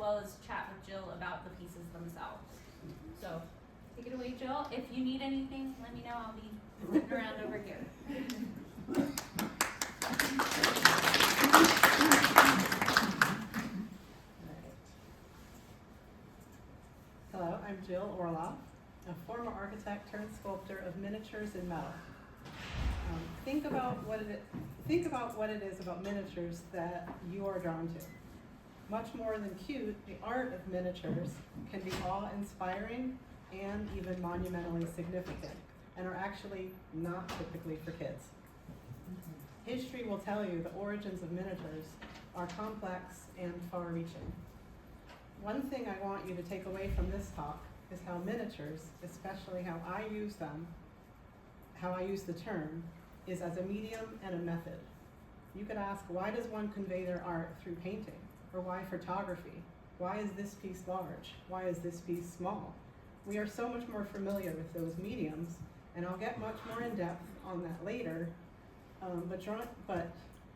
well as chat with Jill about the pieces themselves. So take it away, Jill. If you need anything, let me know. I'll be sitting around over here. Hello, I'm Jill Orlov, a former architect turned sculptor of miniatures in metal. Think about what it is about miniatures that you are drawn to. Much more than cute, the art of miniatures can be awe-inspiring and even monumentally significant, and are actually not typically for kids. History will tell you the origins of miniatures are complex and far-reaching. One thing I want you to take away from this talk is how miniatures, especially how I use them, how I use the term, is as a medium and a method. You could ask, why does one convey their art through painting? Or why photography? Why is this piece large? Why is this piece small? We are so much more familiar with those mediums, and I'll get much more in depth on that later, but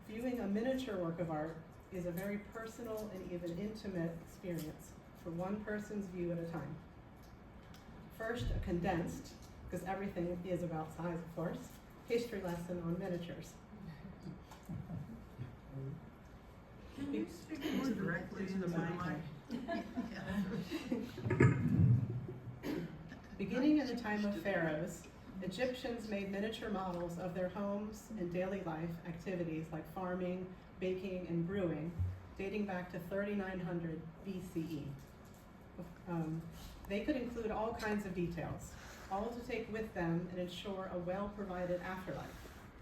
viewing a miniature work of art is a very personal and even intimate experience for one person's view at a time. First, a condensed, because everything is about size, of course, history lesson on miniatures. Can you speak more directly into the mic? Beginning in the time of pharaohs, Egyptians made miniature models of their homes and daily life activities like farming, baking, and brewing, dating back to 3900 BCE. They could include all kinds of details, all to take with them and ensure a well-provided afterlife,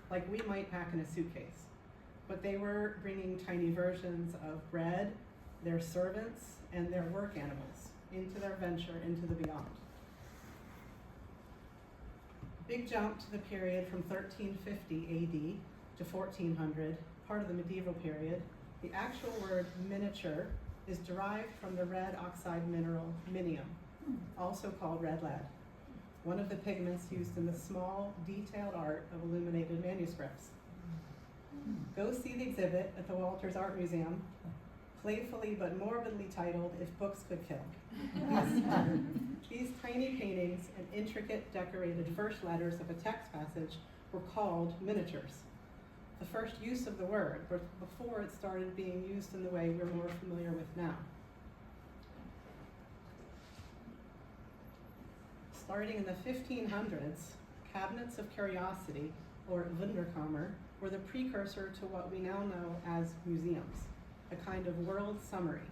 like we might pack in a suitcase. But they were bringing tiny versions of bread, their servants, and their work animals into their venture into the beyond. Big jump to the period from 1350 AD to 1400, part of the medieval period. The actual word miniature is derived from the red oxide mineral minium, also called red lead, one of the pigments used in the small, detailed art of illuminated manuscripts. Go see the exhibit at the Walters Art Museum, playfully but morbidly titled, If Books Could Kill. These tiny paintings and intricate decorated first letters of a text passage were called miniatures. The first use of the word, but before it started being used in the way we're more familiar with now. Starting in the 1500s, cabinets of curiosity, or Wunderkammer, were the precursor to what we now know as museums, a kind of world summary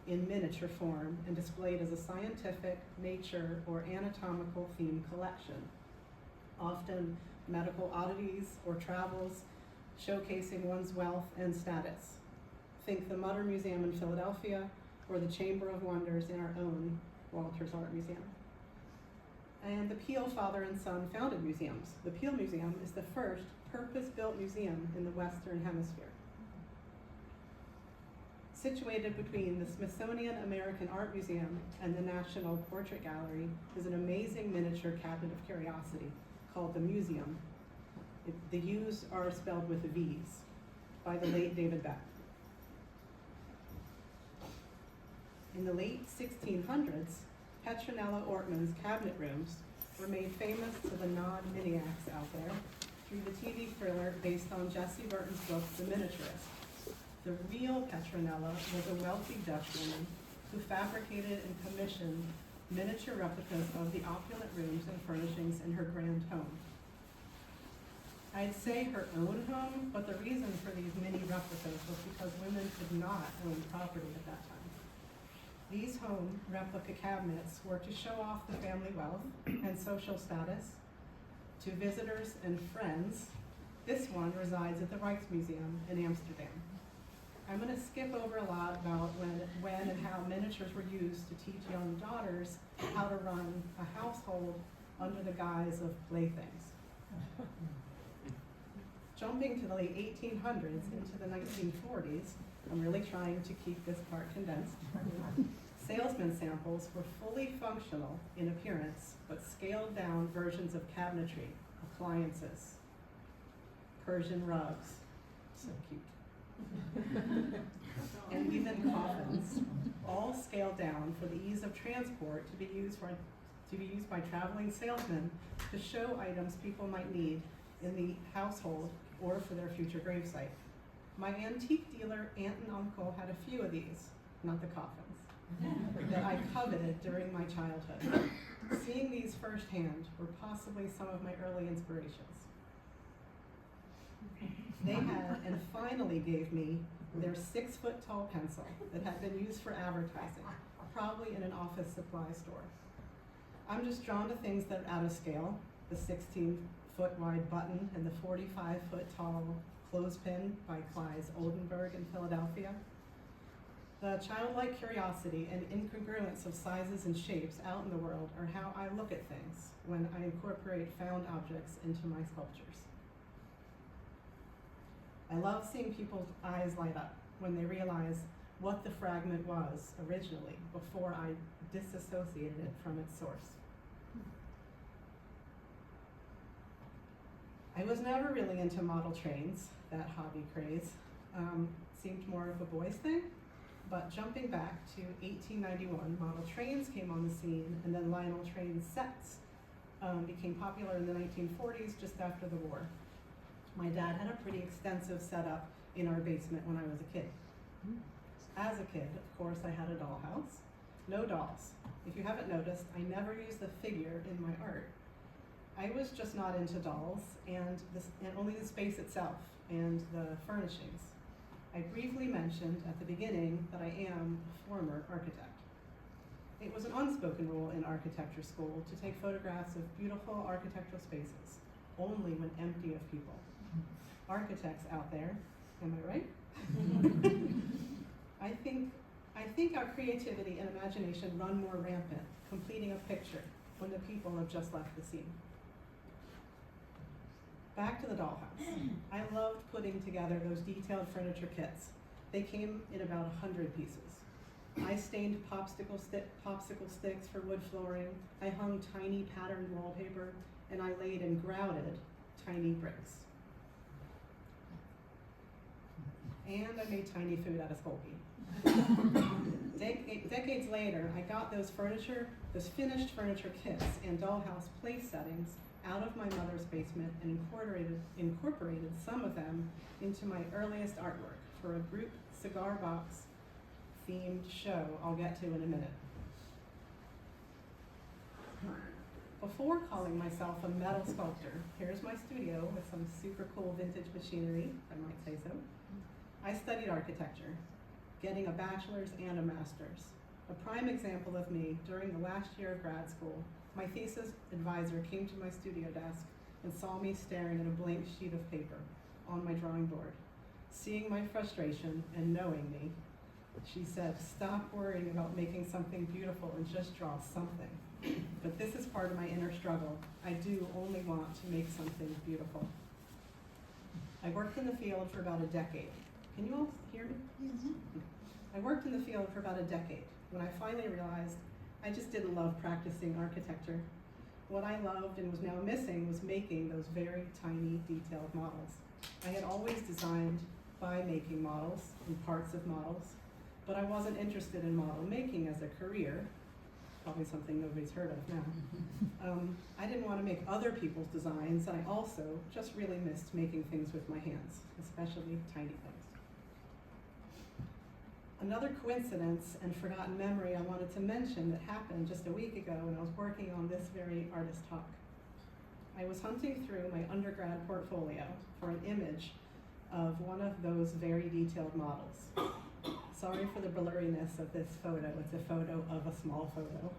in miniature form and displayed as a scientific, nature, or anatomical themed collection, often medical oddities or travels showcasing one's wealth and status. Think the Mutter Museum in Philadelphia or the Chamber of Wonders in our own Walters Art Museum. And the Peel father and son founded museums. The Peel Museum is the first purpose-built museum in the Western Hemisphere. Situated between the Smithsonian American Art Museum and the National Portrait Gallery is an amazing miniature cabinet of curiosity called the Museum. The U's are spelled with V's, by the late David Beck. In the late 1600s, Petronella Ortman's cabinet rooms were made famous to the non-miniacs out there through the TV thriller based on Jessie Burton's book, The Miniaturist. The real Petronella was a wealthy Dutch woman who fabricated and commissioned miniature replicas of the opulent rooms and furnishings in her grand home. I'd say her own home, but the reason for these mini replicas was because women could not own property at that time. These home replica cabinets were to show off the family wealth and social status to visitors and friends. This one resides at the Rijksmuseum in Amsterdam. I'm going to skip over a lot about when and how miniatures were used to teach young daughters how to run a household under the guise of playthings. Jumping to the late 1800s into the 1940s, I'm really trying to keep this part condensed. Salesman samples were fully functional in appearance, but scaled down versions of cabinetry, appliances, Persian rugs, so cute, and even coffins, all scaled down for the ease of transport to be used by traveling salesmen to show items people might need in the household or for their future gravesite. My antique dealer aunt and uncle had a few of these, not the coffins, that I coveted during my childhood. Seeing these firsthand were possibly some of my early inspirations. They had and finally gave me their 6-foot-tall pencil that had been used for advertising, probably in an office supply store. I'm just drawn to things that are out of scale, the 16-foot-wide button and the 45-foot-tall clothespin by Clyde Oldenburg in Philadelphia. The childlike curiosity and incongruence of sizes and shapes out in the world are how I look at things when I incorporate found objects into my sculptures. I love seeing people's eyes light up when they realize what the fragment was originally before I disassociated it from its source. I was never really into model trains, that hobby craze. Seemed more of a boys' thing, but jumping back to 1891, model trains came on the scene, and then Lionel train sets became popular in the 1940s, just after the war. My dad had a pretty extensive setup in our basement when I was a kid. As a kid, of course, I had a dollhouse. No dolls. If you haven't noticed, I never used the figure in my art. I was just not into dolls and only the space itself and the furnishings. I briefly mentioned at the beginning that I am a former architect. It was an unspoken rule in architecture school to take photographs of beautiful architectural spaces, only when empty of people. Architects out there, am I right? I think our creativity and imagination run more rampant, completing a picture when the people have just left the scene. Back to the dollhouse. I loved putting together those detailed furniture kits. They came in about 100 pieces. I stained popsicle sticks for wood flooring. I hung tiny patterned wallpaper, and I laid and grouted tiny bricks. And I made tiny food out of Sculpey. Decades later, I got those finished furniture kits and dollhouse place settings out of my mother's basement and incorporated some of them into my earliest artwork for a group cigar box themed show I'll get to in a minute. Before calling myself a metal sculptor, here's my studio with some super cool vintage machinery, if I might say so. I studied architecture, getting a bachelor's and a master's. A prime example of me during the last year of grad school, my thesis advisor came to my studio desk and saw me staring at a blank sheet of paper on my drawing board. Seeing my frustration and knowing me, she said, "Stop worrying about making something beautiful and just draw something. But this is part of my inner struggle. I do only want to make something beautiful." I worked in the field for about a decade. Can you all hear me? Mm-hmm. I worked in the field for about a decade when I finally realized I just didn't love practicing architecture. What I loved and was now missing was making those very tiny, detailed models. I had always designed by making models and parts of models, but I wasn't interested in model making as a career, probably something nobody's heard of now. I didn't want to make other people's designs, and I also just really missed making things with my hands, especially tiny things. Another coincidence and forgotten memory I wanted to mention that happened just a week ago when I was working on this very artist talk. I was hunting through my undergrad portfolio for an image of one of those very detailed models. Sorry for the blurriness of this photo. It's a photo of a small photo.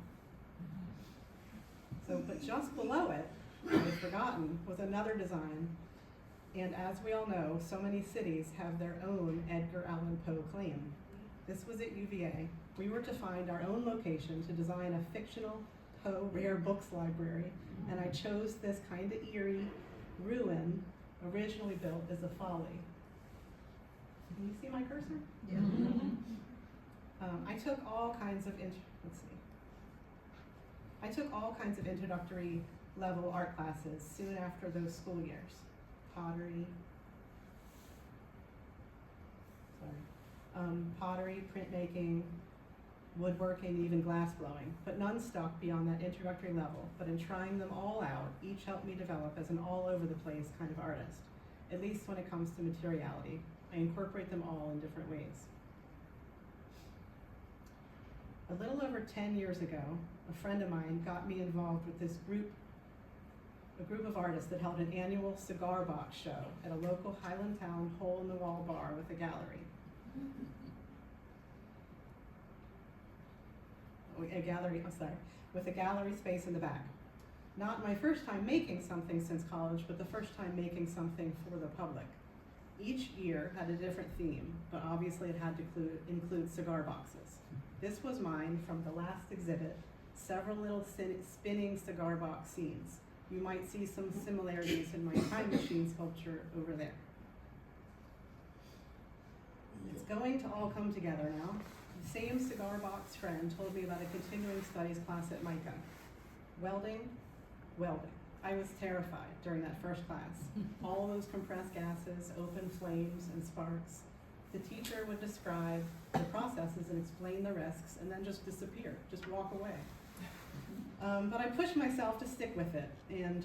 But just below it, I had forgotten, was another design. And as we all know, so many cities have their own Edgar Allan Poe claim. This was at UVA. We were to find our own location to design a fictional Poe rare books library, and I chose this kind of eerie ruin, originally built as a folly. Can you see my cursor? Yeah. I took all kinds of introductory level art classes soon after those school years. Pottery, printmaking, woodworking, even glass blowing, but none stuck beyond that introductory level. But in trying them all out, each helped me develop as an all-over-the-place kind of artist, at least when it comes to materiality. I incorporate them all in different ways. A little over 10 years ago, a friend of mine got me involved with this a group of artists that held an annual cigar box show at a local Highlandtown hole-in-the-wall bar with a gallery. With a gallery space in the back. Not my first time making something since college, but the first time making something for the public. Each year had a different theme, but obviously it had to include cigar boxes. This was mine from the last exhibit, several little spinning cigar box scenes. You might see some similarities in my time machine sculpture over there. It's going to all come together now. The same cigar box friend told me about a continuing studies class at MICA. Welding. I was terrified during that first class. All those compressed gases, open flames, and sparks. The teacher would describe the processes and explain the risks, and then just disappear, just walk away. But I pushed myself to stick with it, and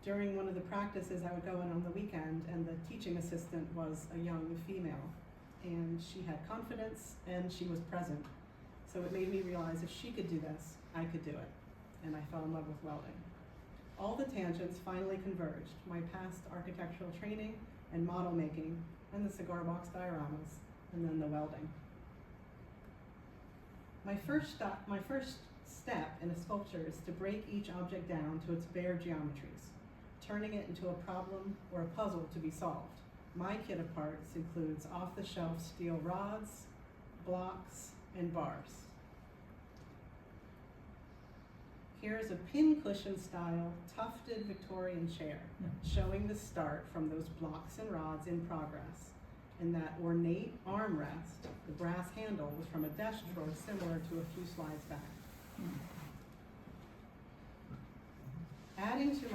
during one of the practices I would go in on the weekend, and the teaching assistant was a young female, and she had confidence and she was present. So it made me realize if she could do this, I could do it, and I fell in love with welding. All the tangents finally converged, my past architectural training and model making, and the cigar box dioramas, and then the welding. My first step in a sculpture is to break each object down to its bare geometries, turning it into a problem or a puzzle to be solved. My kit of parts includes off-the-shelf steel rods, blocks, and bars. Here's a pincushion style tufted Victorian chair, showing the start from those blocks and rods in progress. And that ornate armrest, the brass handle, was from a desk drawer similar to a few slides back. Adding to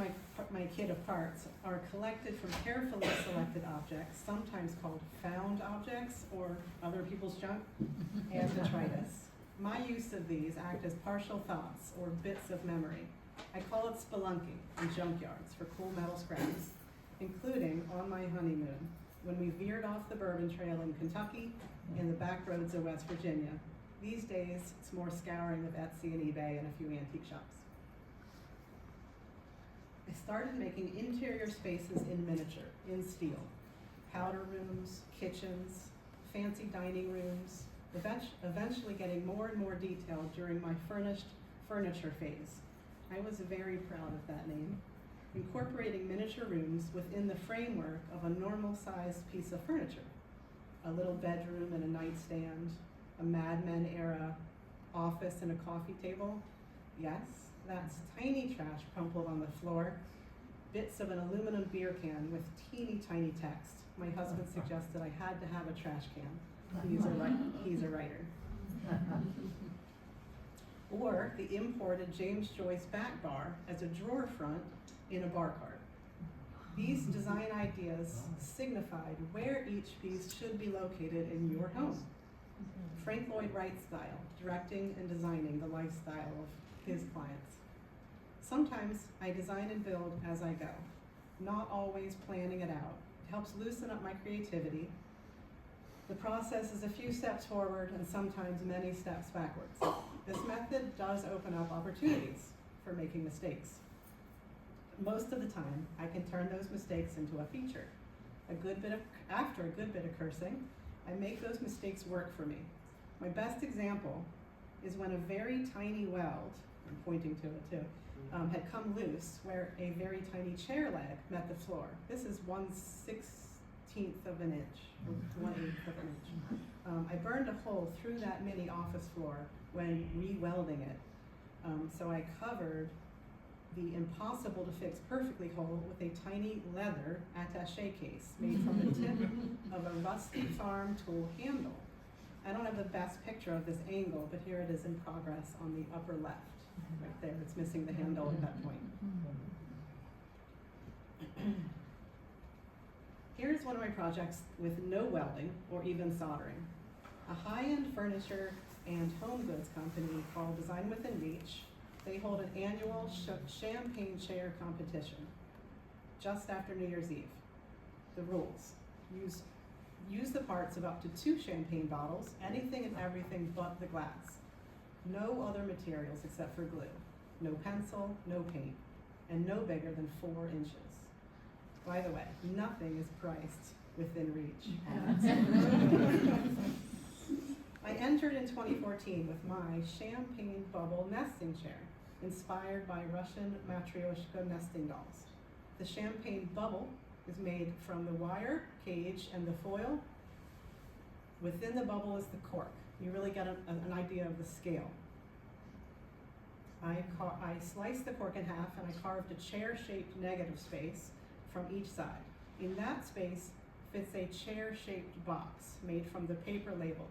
my kit of parts are collected from carefully selected objects, sometimes called found objects or other people's junk, and detritus. My use of these act as partial thoughts or bits of memory. I call it spelunking in junkyards for cool metal scraps, including on my honeymoon, when we veered off the Bourbon Trail in Kentucky and the back roads of West Virginia. These days, it's more scouring of Etsy and eBay and a few antique shops. I started making interior spaces in miniature, in steel. Powder rooms, kitchens, fancy dining rooms, eventually getting more and more detailed during my furnished furniture phase. I was very proud of that name. Incorporating miniature rooms within the framework of a normal-sized piece of furniture. A little bedroom and a nightstand, a Mad Men era office and a coffee table. Yes, that's tiny trash crumpled on the floor. Bits of an aluminum beer can with teeny tiny text. My husband suggested I had to have a trash can. He's a writer. Or the imported James Joyce back bar as a drawer front in a bar cart. These design ideas signified where each piece should be located in your home. Frank Lloyd Wright style, directing and designing the lifestyle of his clients. Sometimes I design and build as I go, not always planning it out. It helps loosen up my creativity. The process is a few steps forward and sometimes many steps backwards. This method does open up opportunities for making mistakes. Most of the time, I can turn those mistakes into a feature. After a good bit of cursing, I make those mistakes work for me. My best example is when a very tiny weld, I'm pointing to it too, had come loose where a very tiny chair leg met the floor. This is 1/16 of an inch, or 1/8 of an inch. I burned a hole through that mini office floor when re-welding it. So I covered the impossible to fix perfectly hole with a tiny leather attaché case made from the tip of a rusty farm tool handle. I don't have the best picture of this angle, but here it is in progress on the upper left. Right there, it's missing the handle at that point. Here's one of my projects with no welding or even soldering. a high-end furniture and home goods company called Design Within Reach. They hold an annual champagne chair competition just after New Year's Eve. The rules: use the parts of up to 2 champagne bottles, anything and everything but the glass. No other materials except for glue. No pencil, no paint, and no bigger than 4 inches. By the way, nothing is priced within reach. I entered in 2014 with my champagne bubble nesting chair, inspired by Russian matryoshka nesting dolls. The champagne bubble is made from the wire, cage, and the foil. Within the bubble is the cork. You really get an idea of the scale. I sliced the cork in half and I carved a chair-shaped negative space from each side. In that space fits a chair-shaped box made from the paper label,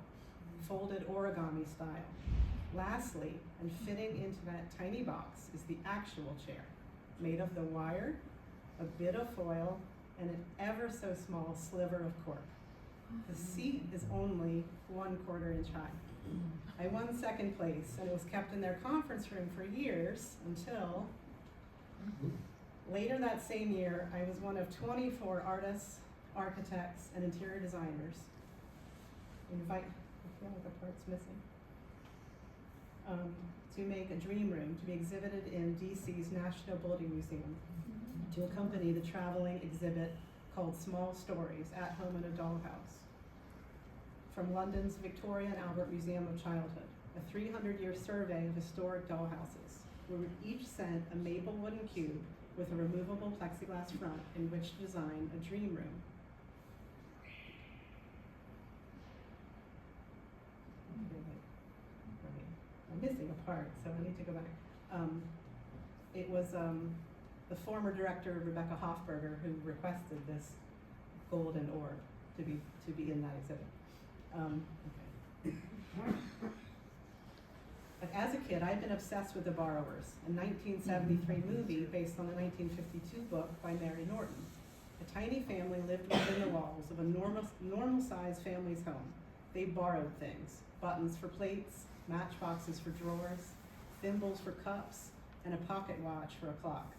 folded origami style. Lastly, and fitting into that tiny box is the actual chair, made of the wire, a bit of foil, and an ever so small sliver of cork. The seat is only 1/4 inch high. I won 2nd place, and it was kept in their conference room for years until later that same year. I was one of 24 artists, architects, and interior designers I feel like a part's missing, to make a dream room to be exhibited in DC's National Building Museum, to accompany the traveling exhibit called Small Stories at Home in a Dollhouse, from London's Victoria and Albert Museum of Childhood, a 300-year survey of historic dollhouses. We were each sent a maple wooden cube with a removable plexiglass front in which to design a dream room. I'm missing a part, so I need to go back. It was the former director, Rebecca Hofberger, who requested this golden orb to be in that exhibit. But as a kid, I'd been obsessed with The Borrowers, a 1973 movie based on a 1952 book by Mary Norton. A tiny family lived within the walls of a normal-sized family's home. They borrowed things: buttons for plates, matchboxes for drawers, thimbles for cups, and a pocket watch for a clock.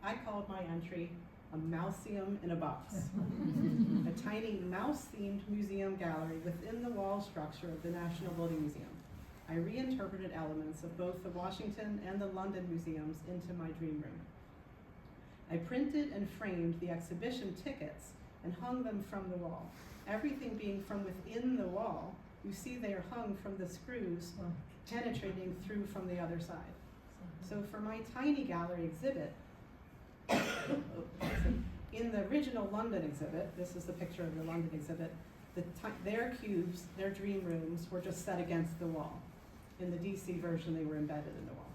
I called my entry a mouseum in a box, a tiny mouse-themed museum gallery within the wall structure of the National Building Museum. I reinterpreted elements of both the Washington and the London museums into my dream room. I printed and framed the exhibition tickets and hung them from the wall. Everything being from within the wall, you see they are hung from the screws penetrating through from the other side. So for my tiny gallery exhibit, in the original London exhibit, this is the picture of the London exhibit, their cubes, their dream rooms, were just set against the wall. In the DC version, they were embedded in the wall.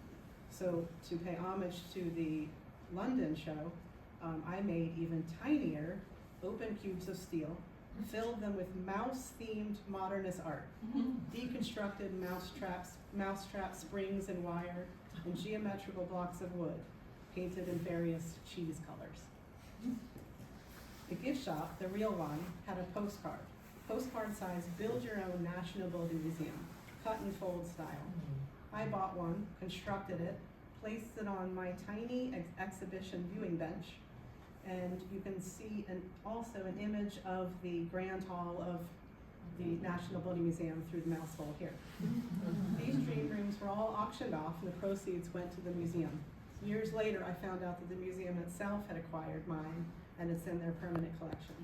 So to pay homage to the London show, I made even tinier open cubes of steel, filled them with mouse-themed modernist art, deconstructed mousetrap springs and wire, and geometrical blocks of wood, painted in various cheese colors. The gift shop, the real one, had a postcard-sized build-your-own National Building Museum, cut and fold style. I bought one, constructed it, placed it on my tiny exhibition viewing bench, and you can see also an image of the Grand Hall of the National Building Museum through the mouse hole here. These dream rooms were all auctioned off, and the proceeds went to the museum. Years later, I found out that the museum itself had acquired mine, and it's in their permanent collection.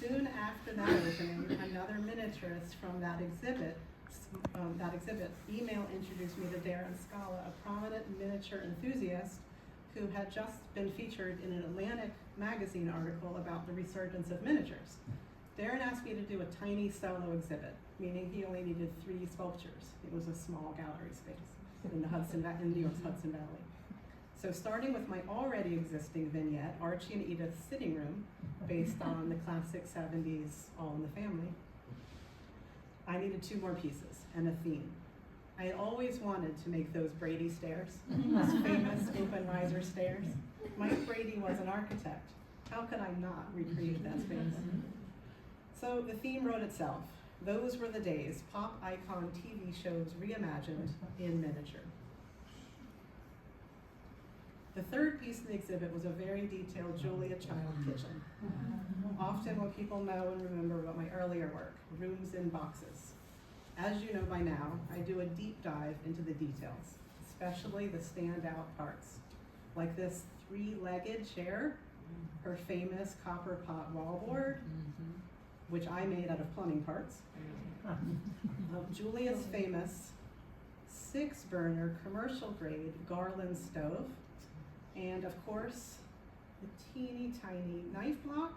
Soon after that opening, another miniaturist from that exhibit email introduced me to Darren Scala, a prominent miniature enthusiast who had just been featured in an Atlantic magazine article about the resurgence of miniatures. Darren asked me to do a tiny solo exhibit, meaning he only needed 3 sculptures. It was a small gallery space in New York's Hudson Valley. So starting with my already existing vignette, Archie and Edith's sitting room, based on the classic 70s All in the Family, I needed 2 more pieces and a theme. I had always wanted to make those Brady stairs, those famous open riser stairs. Mike Brady was an architect How could I not recreate that space? So the theme wrote itself. Those were the days, pop icon TV shows reimagined in miniature. The third piece of the exhibit was a very detailed Julia Child kitchen. Often what people know and remember about my earlier work, rooms in boxes. As you know by now, I do a deep dive into the details, especially the standout parts, like this 3-legged chair, her famous copper pot wallboard, which I made out of plumbing parts, Julia's famous 6-burner commercial grade Garland stove, and of course, the teeny tiny knife block.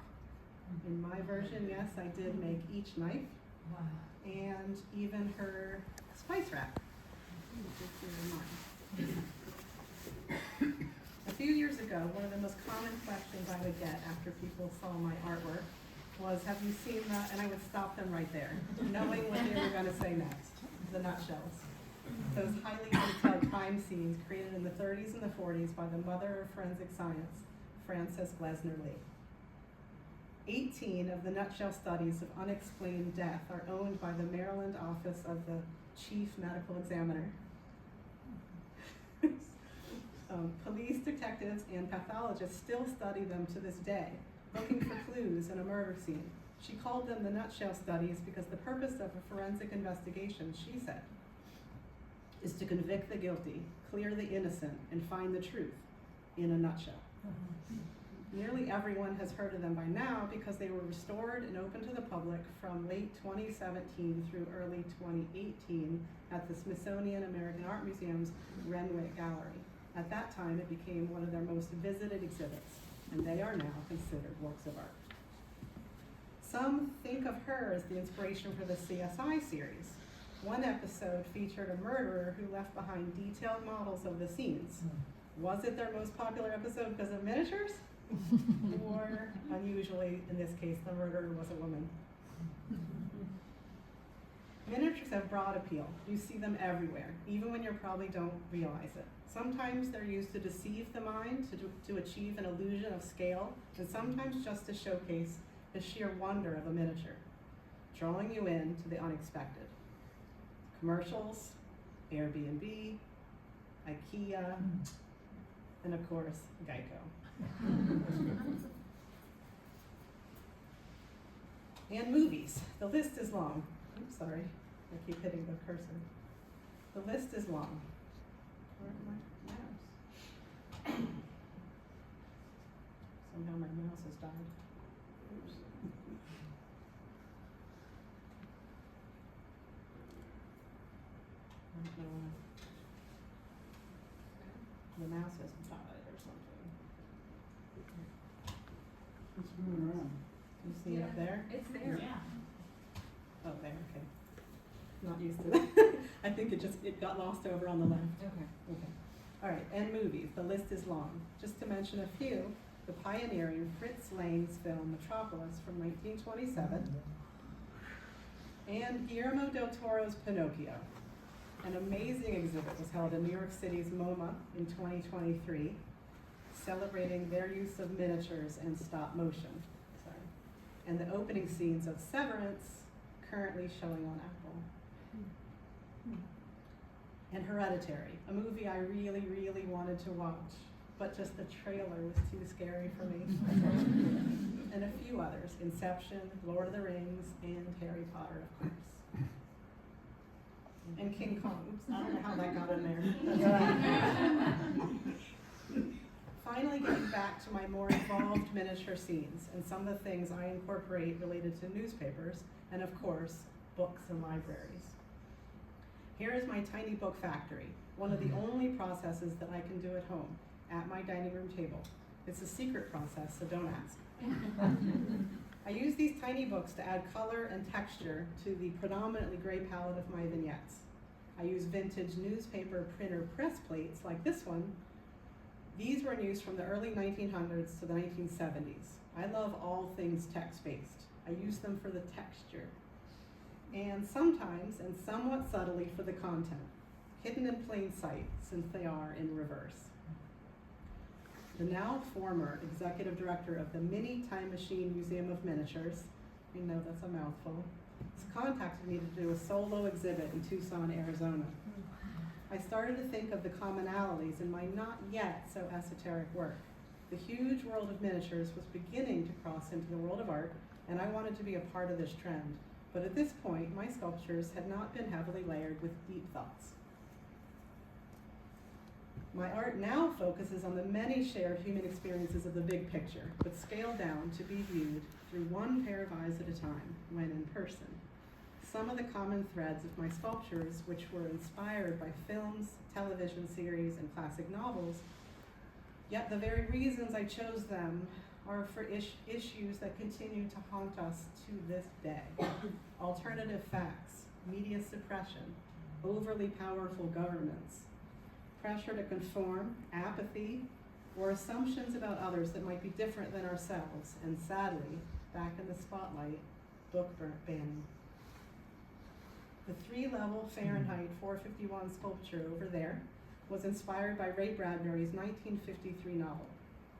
In my version, yes, I did make each knife. Wow. And even her spice rack. A few years ago, one of the most common questions I would get after people saw my artwork was, have you seen that? And I would stop them right there, knowing what they were going to say next, the nutshells. Those highly detailed crime scenes created in the 30s and the 40s by the mother of forensic science, Frances Glessner Lee. 18 of the nutshell studies of unexplained death are owned by the Maryland Office of the Chief Medical Examiner. Police, detectives, and pathologists still study them to this day, looking for clues in a murder scene. She called them the nutshell studies because the purpose of a forensic investigation, she said, is to convict the guilty, clear the innocent, and find the truth in a nutshell. Nearly everyone has heard of them by now because they were restored and open to the public from late 2017 through early 2018 at the Smithsonian American Art Museum's Renwick Gallery. At that time, it became one of their most visited exhibits, and they are now considered works of art. Some think of her as the inspiration for the CSI series. One episode featured a murderer who left behind detailed models of the scenes. Was it their most popular episode because of miniatures? Or, unusually, in this case, the murderer was a woman. Miniatures have broad appeal. You see them everywhere, even when you probably don't realize it. Sometimes they're used to deceive the mind, to achieve an illusion of scale, and sometimes just to showcase the sheer wonder of a miniature, drawing you in to the unexpected. Commercials, Airbnb, IKEA, and of course, Geico. And movies. The list is long. I'm sorry, I keep hitting the cursor. The list is long. Where my mouse? Somehow my mouse has died. Oops. I don't know why. The mouse has died or something. It's moving around. You see it up there? It's there. Oh, there, okay. Not used to that. I think it got lost over on the left. Okay. All right, and movies. The list is long. Just to mention a few, the pioneering Fritz Lang's film Metropolis from 1927, and Guillermo del Toro's Pinocchio. An amazing exhibit was held in New York City's MoMA in 2023, celebrating their use of miniatures and stop motion. And the opening scenes of Severance, currently showing on Apple. And Hereditary, a movie I really, really wanted to watch, but just the trailer was too scary for me. And a few others, Inception, Lord of the Rings, and Harry Potter, of course. And King Kong. Oops, I don't know how that got in there. Finally, getting back to my more involved miniature scenes and some of the things I incorporate related to newspapers and, of course, books and libraries. Here is my tiny book factory, one of the only processes that I can do at home, at my dining room table. It's a secret process, so don't ask. I use these tiny books to add color and texture to the predominantly gray palette of my vignettes. I use vintage newspaper printer press plates like this one. These were in use from the early 1900s to the 1970s. I love all things text-based. I use them for the texture. And sometimes, and somewhat subtly, for the content, hidden in plain sight since they are in reverse. the now former executive director of the Mini Time Machine Museum of Miniatures, you know that's a mouthful, has contacted me to do a solo exhibit in Tucson, Arizona. I started to think of the commonalities in my not yet so esoteric work. The huge world of miniatures was beginning to cross into the world of art, and I wanted to be a part of this trend. But at this point, my sculptures had not been heavily layered with deep thoughts. My art now focuses on the many shared human experiences of the big picture, but scaled down to be viewed through one pair of eyes at a time, when in person. Some of the common threads of my sculptures, which were inspired by films, television series, and classic novels, yet the very reasons I chose them are for issues that continue to haunt us to this day. Alternative facts, media suppression, overly powerful governments, pressure to conform, apathy, or assumptions about others that might be different than ourselves, and sadly, back in the spotlight, book banning. The 3-level Fahrenheit 451 sculpture over there was inspired by Ray Bradbury's 1953 novel,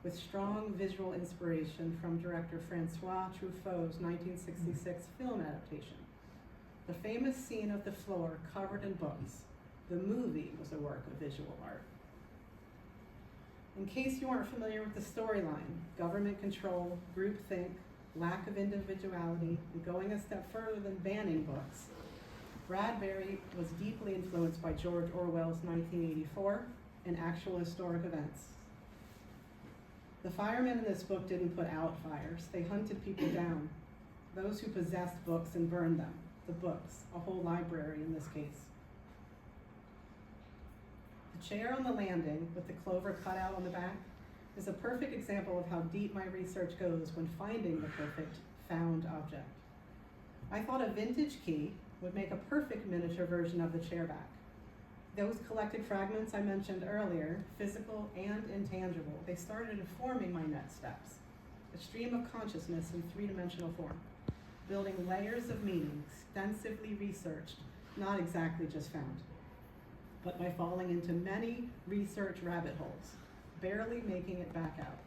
with strong visual inspiration from director Francois Truffaut's 1966 film adaptation. The famous scene of the floor covered in books. The movie was a work of visual art. In case you aren't familiar with the storyline, government control, groupthink, lack of individuality, and going a step further than banning books, Bradbury was deeply influenced by George Orwell's 1984 and actual historic events. The firemen in this book didn't put out fires, they hunted people down, those who possessed books and burned them, the books, a whole library in this case. The chair on the landing with the clover cut out on the back is a perfect example of how deep my research goes when finding the perfect found object. I thought a vintage key would make a perfect miniature version of the chair back. Those collected fragments I mentioned earlier, physical and intangible, they started informing my next steps. A stream of consciousness in 3-dimensional form, building layers of meaning, extensively researched, not exactly just found, but by falling into many research rabbit holes, barely making it back out.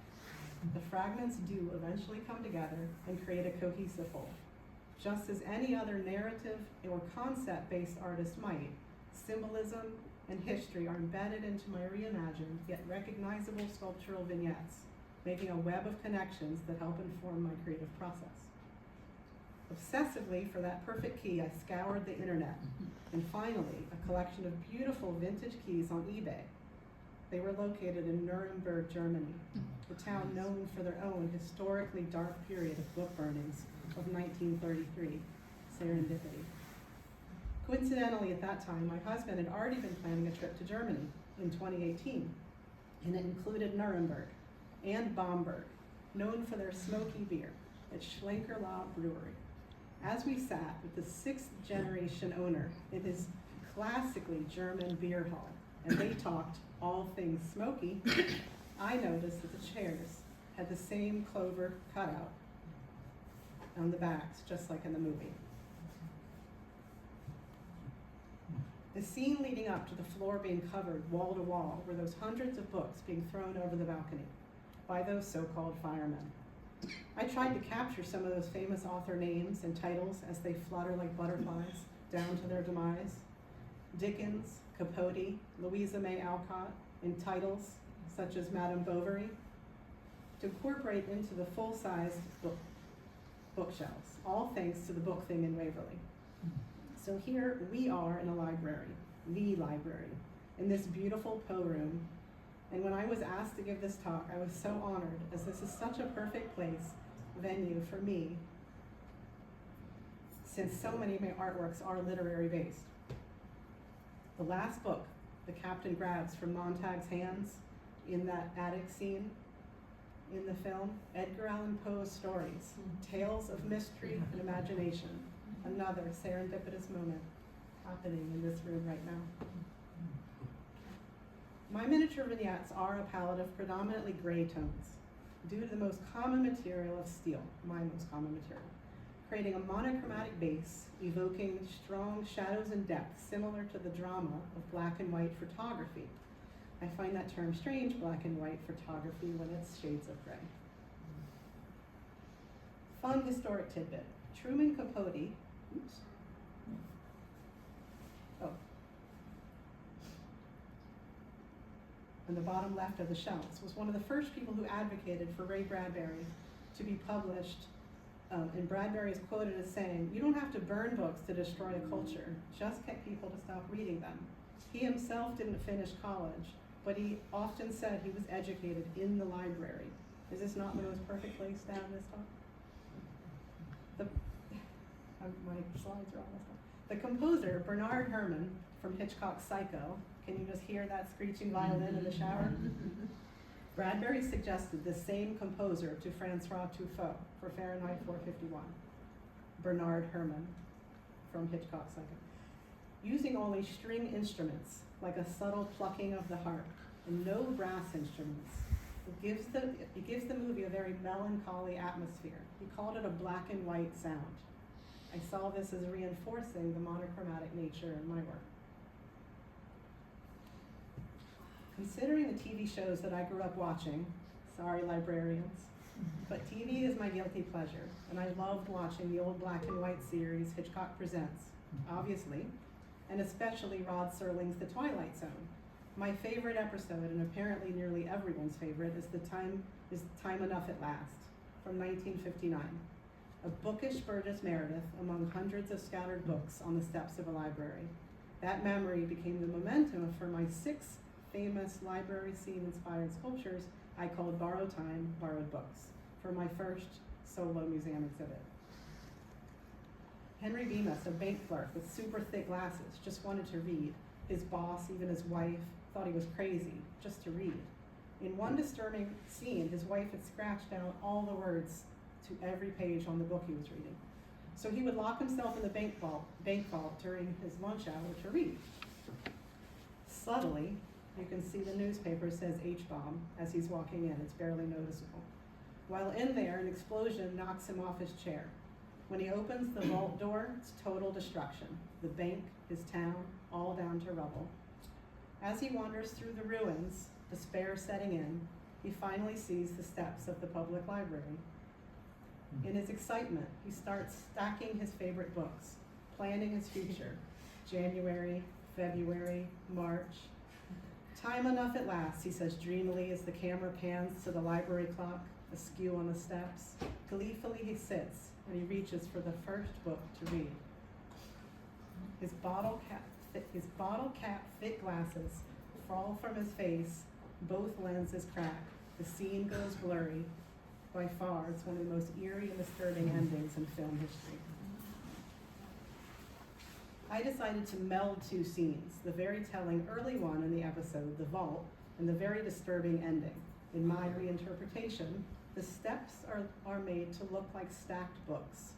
The fragments do eventually come together and create a cohesive whole. Just as any other narrative or concept-based artist might, symbolism and history are embedded into my reimagined yet recognizable sculptural vignettes, making a web of connections that help inform my creative process. Obsessively, for that perfect key, I scoured the internet, and finally, a collection of beautiful vintage keys on eBay. They were located in Nuremberg, Germany, the town known for their own historically dark period of book burnings of 1933, serendipity. Coincidentally, at that time, my husband had already been planning a trip to Germany in 2018, and it included Nuremberg and Bamberg, known for their smoky beer at Schlenkerla Brewery. As we sat with the 6th-generation owner in his classically German beer hall, and they talked all things smoky, I noticed that the chairs had the same clover cutout on the backs, just like in the movie. The scene leading up to the floor being covered wall to wall were those hundreds of books being thrown over the balcony by those so-called firemen. I tried to capture some of those famous author names and titles as they flutter like butterflies down to their demise. Dickens, Capote, Louisa May Alcott, in titles such as Madame Bovary, to incorporate into the full-sized bookshelves, all thanks to the book thing in Waverly. So here we are in a library, the library, in this beautiful Poe room. And when I was asked to give this talk, I was so honored, as this is such a perfect venue for me, since so many of my artworks are literary based. The last book the captain grabs from Montag's hands in that attic scene in the film, Edgar Allan Poe's stories, tales of mystery and imagination. Another serendipitous moment happening in this room right now. My miniature vignettes are a palette of predominantly gray tones, due to the most common material of steel, my most common material, creating a monochromatic base, evoking strong shadows and depth similar to the drama of black and white photography. I find that term strange, black and white photography, when it's shades of gray. Fun historic tidbit. Truman Capote, oops. Oh. On the bottom left of the shelves, was one of the first people who advocated for Ray Bradbury to be published. And Bradbury is quoted as saying, "You don't have to burn books to destroy a culture, just get people to stop reading them." He himself didn't finish college, but he often said he was educated in the library. Is this not the most perfect place to have this talk? My slides are all messed up. The composer, Bernard Herrmann, from Hitchcock's Psycho, can you just hear that screeching violin in the shower? Bradbury suggested the same composer to Francois Truffaut for Fahrenheit 451. Bernard Herrmann from Hitchcock's Psycho. Using only string instruments, like a subtle plucking of the harp, and no brass instruments, it gives the movie a very melancholy atmosphere. He called it a black and white sound. I saw this as reinforcing the monochromatic nature of my work. Considering the TV shows that I grew up watching, sorry librarians, but TV is my guilty pleasure, and I loved watching the old black and white series Hitchcock Presents, obviously, and especially Rod Serling's The Twilight Zone. My favorite episode, and apparently nearly everyone's favorite, is Time Enough at Last, from 1959. A bookish Burgess Meredith among hundreds of scattered books on the steps of a library. That memory became the momentum for my 6 famous library scene-inspired sculptures I called Borrowed Time, Borrowed Books, for my first solo museum exhibit. Henry Bemis, a bank clerk with super thick glasses, just wanted to read. His boss, even his wife, thought he was crazy, just to read. In one disturbing scene, his wife had scratched down all the words to every page on the book he was reading. So he would lock himself in the bank vault during his lunch hour to read. Subtly, you can see the newspaper says H-bomb as he's walking in. It's barely noticeable. While in there, an explosion knocks him off his chair. When he opens the vault door, it's total destruction. The bank, his town, all down to rubble. As he wanders through the ruins, despair setting in, he finally sees the steps of the public library. In his excitement, he starts stacking his favorite books, planning his future. January, February, March. Time enough at last, he says dreamily as the camera pans to the library clock, askew on the steps. Gleefully he sits and he reaches for the first book to read. His bottle cap thick glasses fall from his face, both lenses crack. The scene goes blurry. By far, it's one of the most eerie and disturbing endings in film history. I decided to meld 2 scenes, the very telling early one in the episode, the vault, and the very disturbing ending. In my reinterpretation, the steps are made to look like stacked books.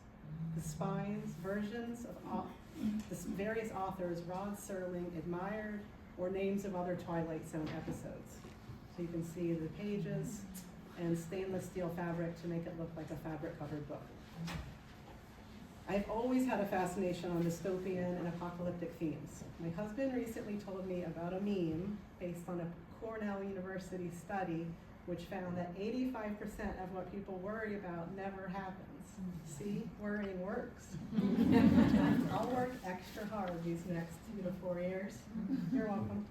The spines, versions of the various authors Rod Serling admired, or names of other Twilight Zone episodes. So you can see the pages and stainless steel fabric to make it look like a fabric-covered book. I've always had a fascination on dystopian and apocalyptic themes. My husband recently told me about a meme based on a Cornell University study which found that 85% of what people worry about never happens. See, worrying works. I'll work extra hard these next 2 to 4 years. You're welcome.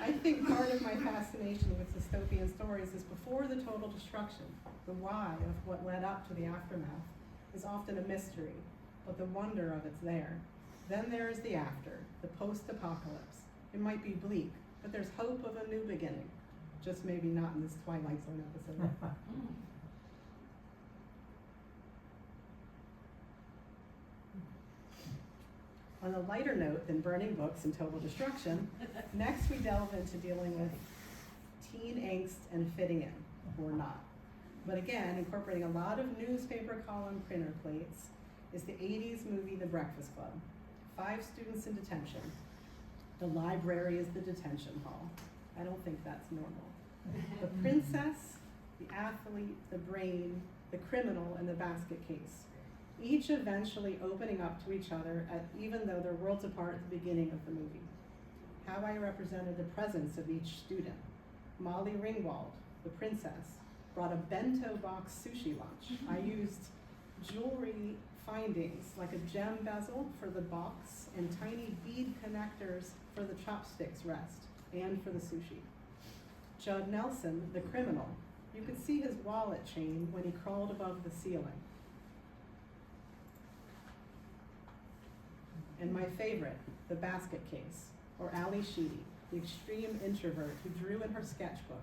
I think part of my fascination with dystopian stories is before the total destruction, the why of what led up to the aftermath is often a mystery, but the wonder of it's there. Then there is the after, the post-apocalypse. It might be bleak, but there's hope of a new beginning, just maybe not in this Twilight Zone episode. On a lighter note than burning books and total destruction, next we delve into dealing with teen angst and fitting in, or not. But again, incorporating a lot of newspaper column printer plates is the 80s movie The Breakfast Club. 5 students in detention. The library is the detention hall. I don't think that's normal. The princess, the athlete, the brain, the criminal, and the basket case. Each eventually opening up to each other, even though they're worlds apart at the beginning of the movie. have I represented the presence of each student? Molly Ringwald, the princess, brought a bento box sushi lunch. I used jewelry findings like a gem bezel for the box and tiny bead connectors for the chopsticks rest and for the sushi. Judd Nelson, the criminal, you could see his wallet chain when he crawled above the ceiling. And my favorite, the basket case, or Ali Sheedy, the extreme introvert who drew in her sketchbook.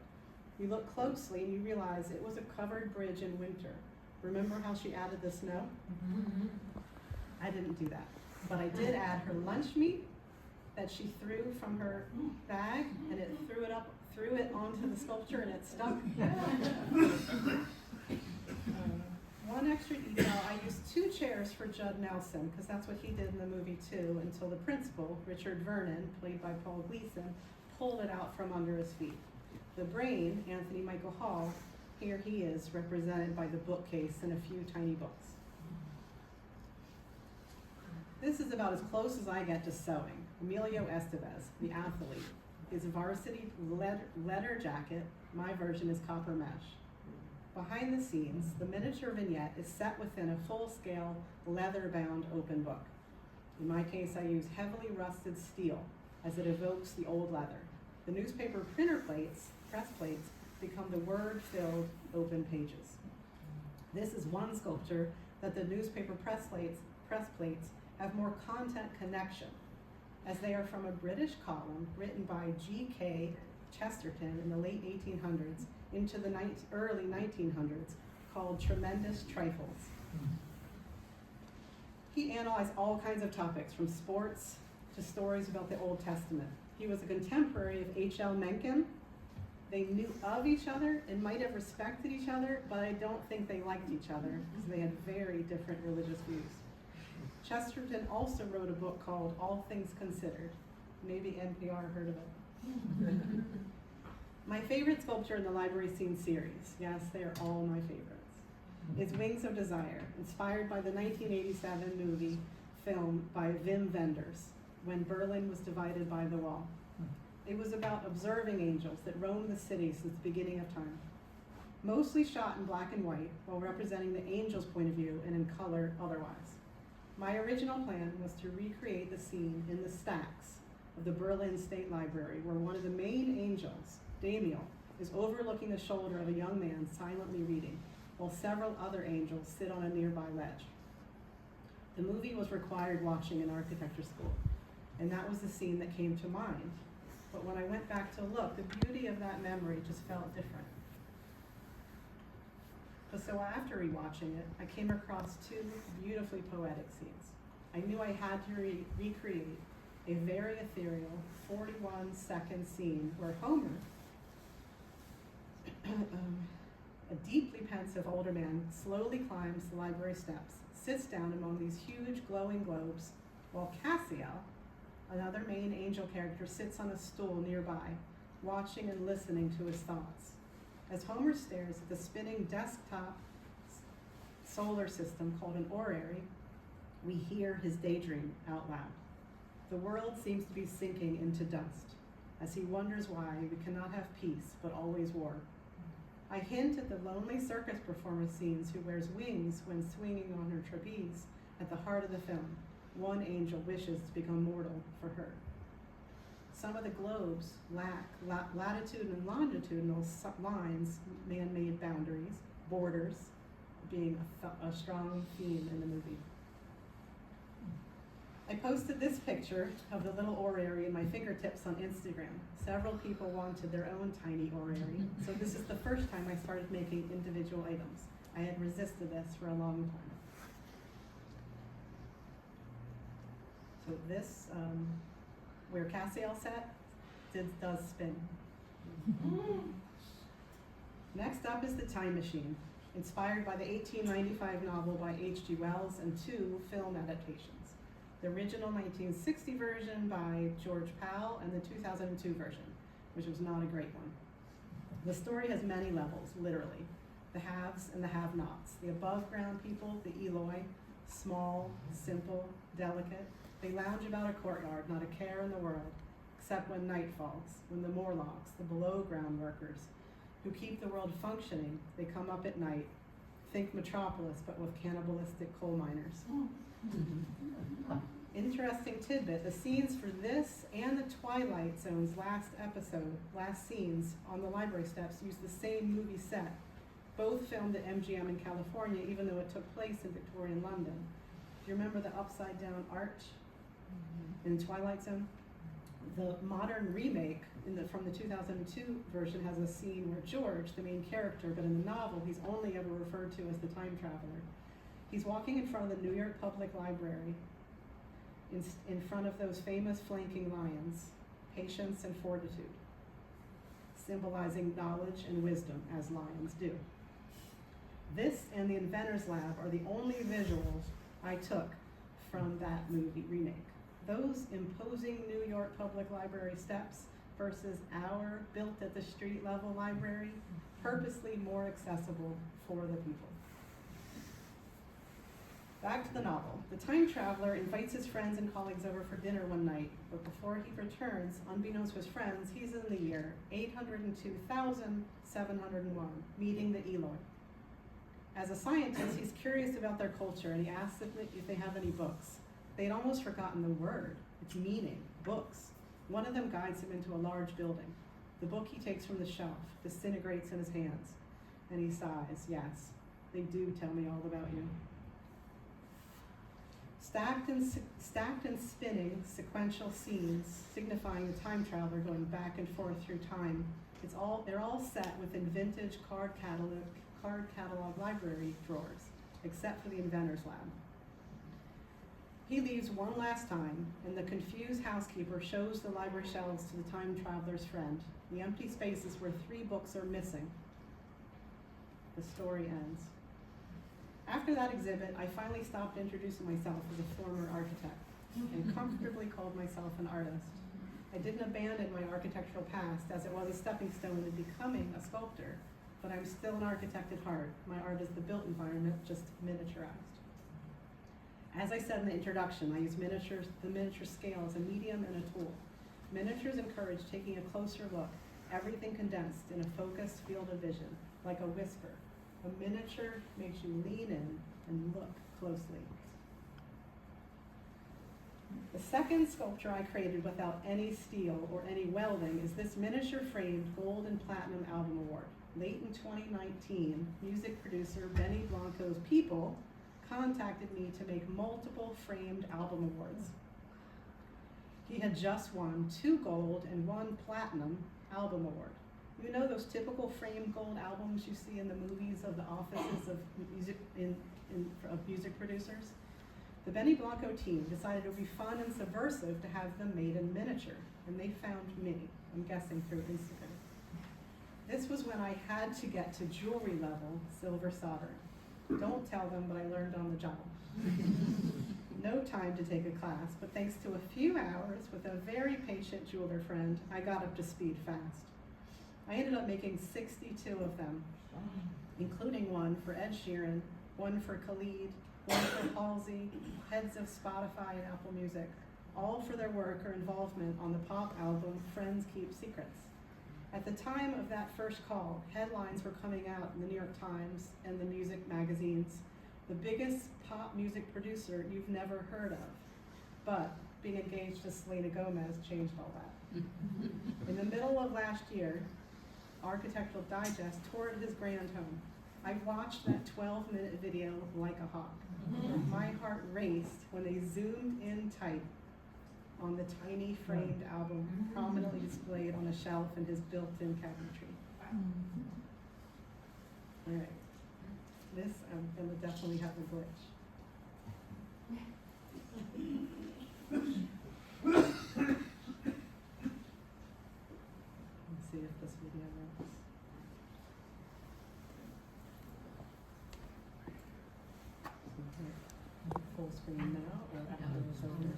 You look closely and you realize it was a covered bridge in winter. Remember how she added the snow? I didn't do that, but I did add her lunch meat that she threw from her bag, and it threw it onto the sculpture and it stuck. One extra detail, I used 2 chairs for Judd Nelson, because that's what he did in the movie too, until the principal, Richard Vernon, played by Paul Gleason, pulled it out from under his feet. The brain, Anthony Michael Hall, here he is, represented by the bookcase and a few tiny books. This is about as close as I get to sewing. Emilio Estevez, the athlete, his varsity leather jacket, my version is copper mesh. Behind the scenes, the miniature vignette is set within a full-scale, leather-bound open book. In my case, I use heavily rusted steel as it evokes the old leather. The newspaper printer plates, press plates, become the word-filled open pages. This is one sculpture that the newspaper press plates have more content connection, as they are from a British column written by G.K. Chesterton in the late 1800s into the early 1900s called Tremendous Trifles. He analyzed all kinds of topics, from sports to stories about the Old Testament. He was a contemporary of H.L. Mencken. They knew of each other and might have respected each other, but I don't think they liked each other because they had very different religious views. Chesterton also wrote a book called All Things Considered. Maybe NPR heard of it. My favorite sculpture in the Library Scene series, yes, they are all my favorites, is Wings of Desire, inspired by the 1987 film by Wim Wenders, When Berlin Was Divided by the Wall. It was about observing angels that roam the city since the beginning of time, mostly shot in black and white while representing the angel's point of view and in color otherwise. My original plan was to recreate the scene in the stacks of the Berlin State Library, where one of the main angels, Damiel, is overlooking the shoulder of a young man silently reading, while several other angels sit on a nearby ledge. The movie was required watching in architecture school, and that was the scene that came to mind. But when I went back to look, the beauty of that memory just felt different. But so after rewatching it, I came across 2 beautifully poetic scenes. I knew I had to recreate a very ethereal 41-second scene where Homer, a deeply pensive older man, slowly climbs the library steps, sits down among these huge glowing globes, while Cassiel, another main angel character, sits on a stool nearby, watching and listening to his thoughts. As Homer stares at the spinning desktop solar system called an orrery, we hear his daydream out loud. The world seems to be sinking into dust, as he wonders why we cannot have peace but always war. I hint at the lonely circus performer scenes who wears wings when swinging on her trapeze at the heart of the film. One angel wishes to become mortal for her. Some of the globes lack latitude and longitudinal lines, man-made boundaries, borders, being a strong theme in the movie. I posted this picture of the little orrery in my fingertips on Instagram. Several people wanted their own tiny orrery, so this is the first time I started making individual items. I had resisted this for a long time. So this, where Cassiel sat, does spin. Next up is the Time Machine, inspired by the 1895 novel by H.G. Wells and 2 film adaptations. The original 1960 version by George Powell and the 2002 version, which was not a great one. The story has many levels, literally. The haves and the have-nots. The above-ground people, the Eloi, small, simple, delicate. They lounge about a courtyard, not a care in the world, except when night falls, when the Morlocks, the below-ground workers, who keep the world functioning, they come up at night. Think Metropolis, but with cannibalistic coal miners. Interesting tidbit, the scenes for this and the Twilight Zone's last scenes on the library steps use the same movie set. Both filmed at MGM in California, even though it took place in Victorian London. Do you remember the upside down arch in Twilight Zone? The modern remake from the 2002 version has a scene where George, the main character, but in the novel he's only ever referred to as the time traveler. He's walking in front of the New York Public Library in front of those famous flanking lions, patience and fortitude, symbolizing knowledge and wisdom as lions do. This and the Inventor's Lab are the only visuals I took from that movie remake. Those imposing New York Public Library steps versus our built at the street level library, purposely more accessible for the people. Back to the novel. The time traveler invites his friends and colleagues over for dinner one night, but before he returns, unbeknownst to his friends, he's in the year 802,701, meeting the Eloi. As a scientist, he's curious about their culture, and he asks if they have any books. They'd almost forgotten the word, its meaning, books. One of them guides him into a large building. The book he takes from the shelf disintegrates in his hands, and he sighs, yes, they do tell me all about you. Stacked and spinning sequential scenes signifying the time traveler going back and forth through time. They're all set within vintage card catalog library drawers, except for the Inventor's Lab. He leaves one last time, and the confused housekeeper shows the library shelves to the time traveler's friend. The empty spaces where 3 books are missing. The story ends. After that exhibit, I finally stopped introducing myself as a former architect and comfortably called myself an artist. I didn't abandon my architectural past, as it was a stepping stone to becoming a sculptor, but I'm still an architect at heart. My art is the built environment, just miniaturized. As I said in the introduction, I use the miniature scale as a medium and a tool. Miniatures encourage taking a closer look, everything condensed in a focused field of vision, like a whisper. A miniature makes you lean in and look closely. The second sculpture I created without any steel or any welding is this miniature framed gold and platinum album award. Late in 2019, music producer Benny Blanco's People contacted me to make multiple framed album awards. He had just won 2 gold and 1 platinum album award. You know those typical framed gold albums you see in the movies of the offices of music producers? The Benny Blanco team decided it would be fun and subversive to have them made in miniature, and they found me, I'm guessing through Instagram. This was when I had to get to jewelry level silver soldering. Don't tell them, but I learned on the job. No time to take a class, but thanks to a few hours with a very patient jeweler friend, I got up to speed fast. I ended up making 62 of them, including one for Ed Sheeran, one for Khalid, one for Halsey, heads of Spotify and Apple Music, all for their work or involvement on the pop album Friends Keep Secrets. At the time of that first call, headlines were coming out in the New York Times and the music magazines. The biggest pop music producer you've never heard of. But being engaged to Selena Gomez changed all that. In the middle of last year, Architectural Digest toured his grand home. I watched that 12-minute video like a hawk. My heart raced when they zoomed in tight on the tiny framed album prominently displayed on a shelf in his built-in cabinetry. All right, this I'm gonna definitely have a glitch. Let's see if this video works. Okay. Full screen now, or after it's over.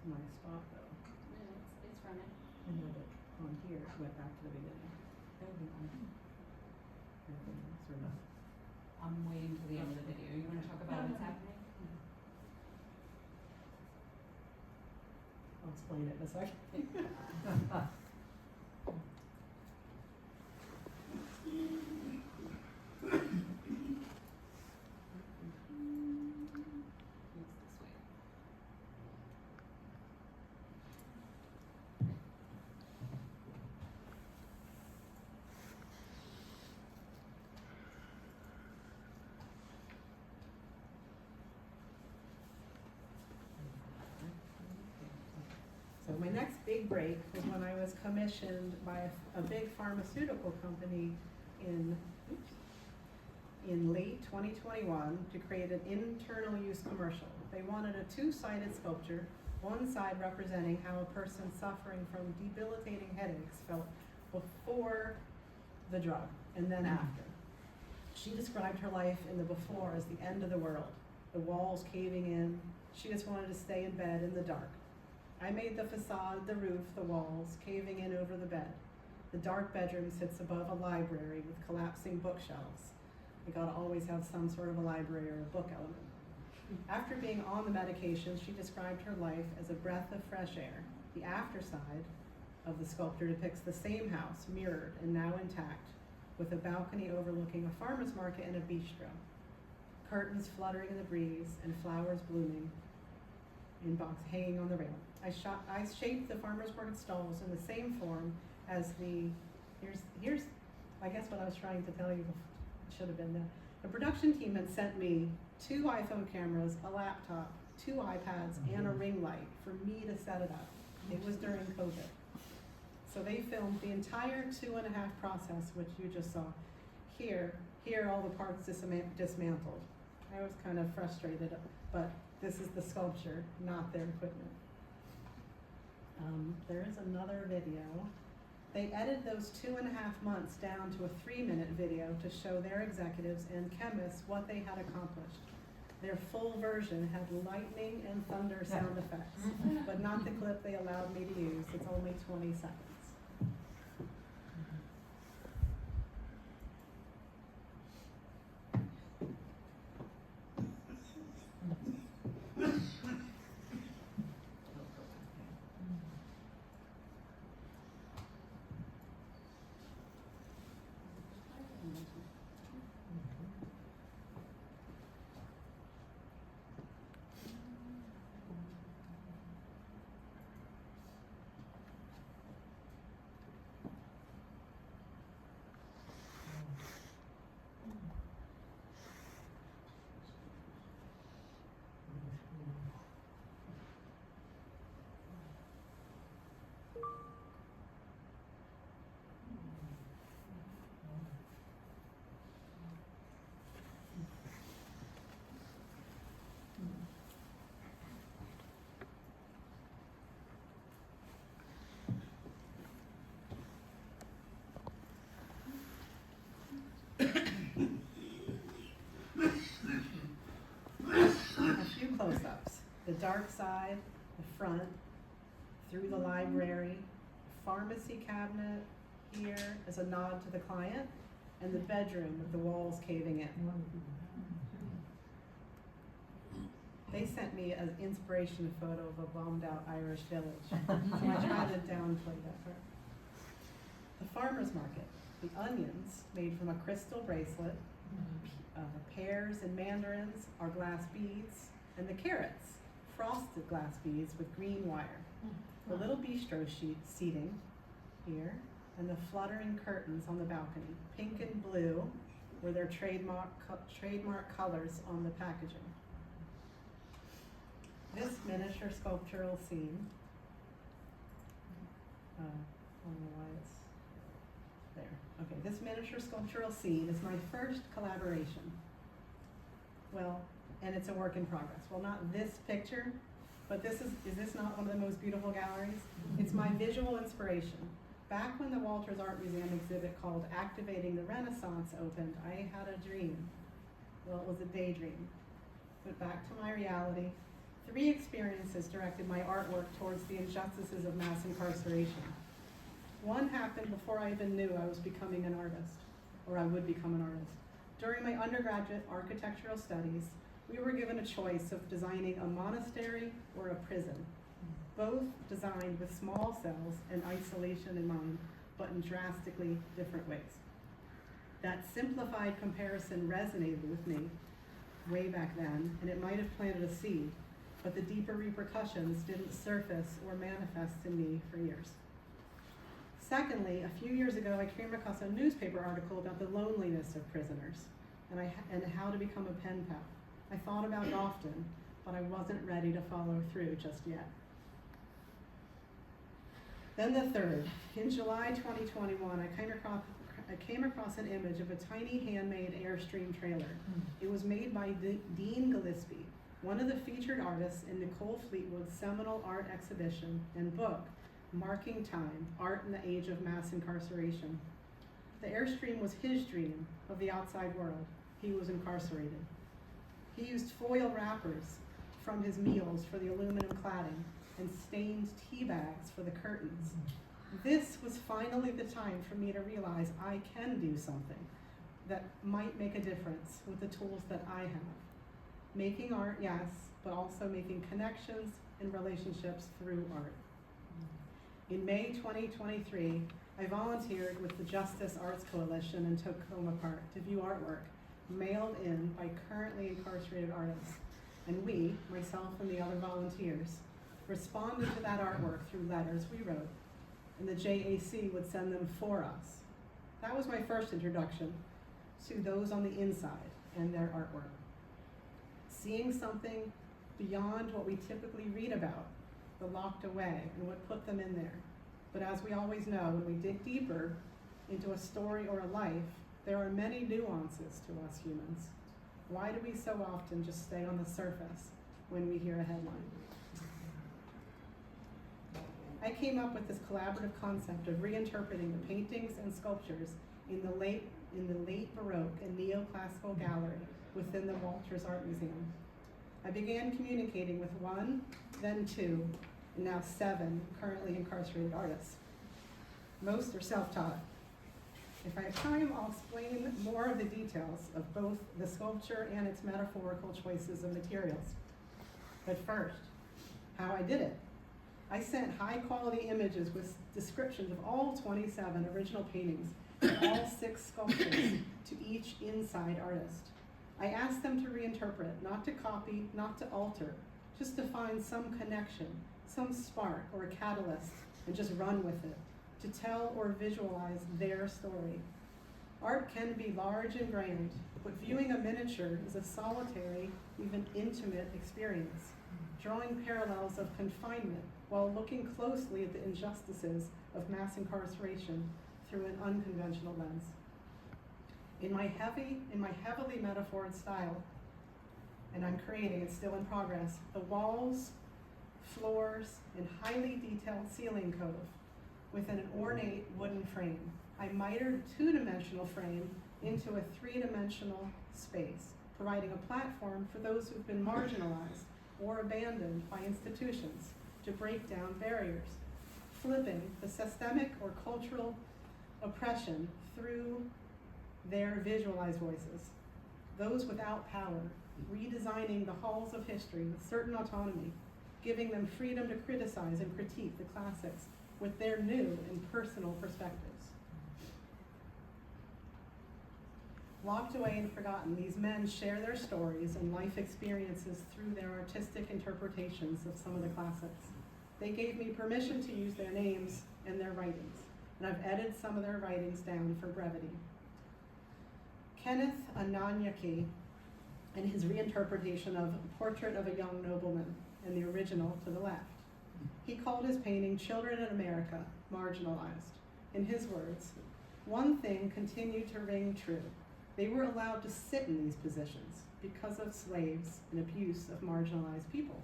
my spot though. No, it's running. I know, but on here, it went back to the beginning. Everything else or not? I'm waiting till the end of the video. You wanna talk about what's happening? I'll explain it in a second. It's this way. So my next big break was when I was commissioned by a big pharmaceutical company in late 2021 to create an internal use commercial. They wanted a two-sided sculpture, one side representing how a person suffering from debilitating headaches felt before the drug and then after. She described her life in the before as the end of the world, the walls caving in. She just wanted to stay in bed in the dark. I made the facade, the roof, the walls, caving in over the bed. The dark bedroom sits above a library with collapsing bookshelves. You gotta always have some sort of a library or a book element. After being on the medication, she described her life as a breath of fresh air. The afterside of the sculpture depicts the same house, mirrored and now intact, with a balcony overlooking a farmer's market and a bistro. Curtains fluttering in the breeze and flowers blooming in box hanging on the rail. I shaped the farmer's market stalls in the same form as here's I guess what I was trying to tell you should have been there. The production team had sent me 2 iPhone cameras, a laptop, 2 iPads, and a ring light for me to set it up. It was during COVID. So they filmed the entire 2.5 process, which you just saw. Here all the parts dismantled. I was kind of frustrated, but this is the sculpture, not their equipment. There is another video. They edited those 2.5 months down to a 3-minute video to show their executives and chemists what they had accomplished. Their full version had lightning and thunder sound effects, but not the clip they allowed me to use. It's only 20 seconds. Close-ups. The dark side, the front, through the library, pharmacy cabinet here as a nod to the client, and the bedroom with the walls caving in. They sent me an inspiration photo of a bombed out Irish village, so I tried to downplay that part. The farmer's market, the onions made from a crystal bracelet, pears and mandarins are glass beads, and the carrots, frosted glass beads with green wire. The little bistro seating here, and the fluttering curtains on the balcony. Pink and blue were their trademark colors on the packaging. This miniature sculptural scene, I don't know why it's there. Okay, this miniature sculptural scene is my first collaboration. Well, and it's a work in progress. Well, not this picture, but is this not one of the most beautiful galleries? It's my visual inspiration. Back when the Walters Art Museum exhibit called Activating the Renaissance opened, I had a dream. Well, it was a daydream. But back to my reality, 3 experiences directed my artwork towards the injustices of mass incarceration. One happened before I even knew I was becoming an artist, or I would become an artist. During my undergraduate architectural studies, we were given a choice of designing a monastery or a prison, both designed with small cells and isolation in mind, but in drastically different ways. That simplified comparison resonated with me way back then, and it might have planted a seed, but the deeper repercussions didn't surface or manifest in me for years. Secondly, a few years ago, I came across a newspaper article about the loneliness of prisoners and how to become a pen pal. I thought about it often, but I wasn't ready to follow through just yet. Then the third, in July 2021, I came across an image of a tiny handmade Airstream trailer. It was made by Dean Gillespie, one of the featured artists in Nicole Fleetwood's seminal art exhibition and book, Marking Time, Art in the Age of Mass Incarceration. The Airstream was his dream of the outside world. He was incarcerated. He used foil wrappers from his meals for the aluminum cladding and stained tea bags for the curtains. This was finally the time for me to realize I can do something that might make a difference with the tools that I have. Making art, yes, but also making connections and relationships through art. In May 2023, I volunteered with the Justice Arts Coalition in Tacoma Park to view artwork mailed in by currently incarcerated artists. And we, myself and the other volunteers, responded to that artwork through letters we wrote, and the JAC would send them for us. That was my first introduction to those on the inside and their artwork. Seeing something beyond what we typically read about, the locked away, and what put them in there. But as we always know, when we dig deeper into a story or a life, there are many nuances to us humans. Why do we so often just stay on the surface when we hear a headline? I came up with this collaborative concept of reinterpreting the paintings and sculptures in the late Baroque and neoclassical gallery within the Walters Art Museum. I began communicating with 1, then 2, and now 7 currently incarcerated artists. Most are self-taught. If I have time, I'll explain more of the details of both the sculpture and its metaphorical choices of materials. But first, how I did it. I sent high-quality images with descriptions of all 27 original paintings and all 6 sculptures to each inside artist. I asked them to reinterpret, not to copy, not to alter, just to find some connection, some spark or a catalyst, and just run with it, to tell or visualize their story. Art can be large and grand, but viewing a miniature is a solitary, even intimate experience, drawing parallels of confinement while looking closely at the injustices of mass incarceration through an unconventional lens. In my heavily metaphored style, and I'm creating, it's still in progress, the walls, floors, and highly detailed ceiling cove within an ornate wooden frame. I mitered a 2-dimensional frame into a 3-dimensional space, providing a platform for those who've been marginalized or abandoned by institutions to break down barriers, flipping the systemic or cultural oppression through their visualized voices. Those without power, redesigning the halls of history with certain autonomy, giving them freedom to criticize and critique the classics with their new and personal perspectives. Locked away and forgotten, these men share their stories and life experiences through their artistic interpretations of some of the classics. They gave me permission to use their names and their writings, and I've edited some of their writings down for brevity. Kenneth Ananyaki, and his reinterpretation of Portrait of a Young Nobleman, and the original to the left. He called his painting Children in America, Marginalized. In his words, one thing continued to ring true. They were allowed to sit in these positions because of slaves and abuse of marginalized people.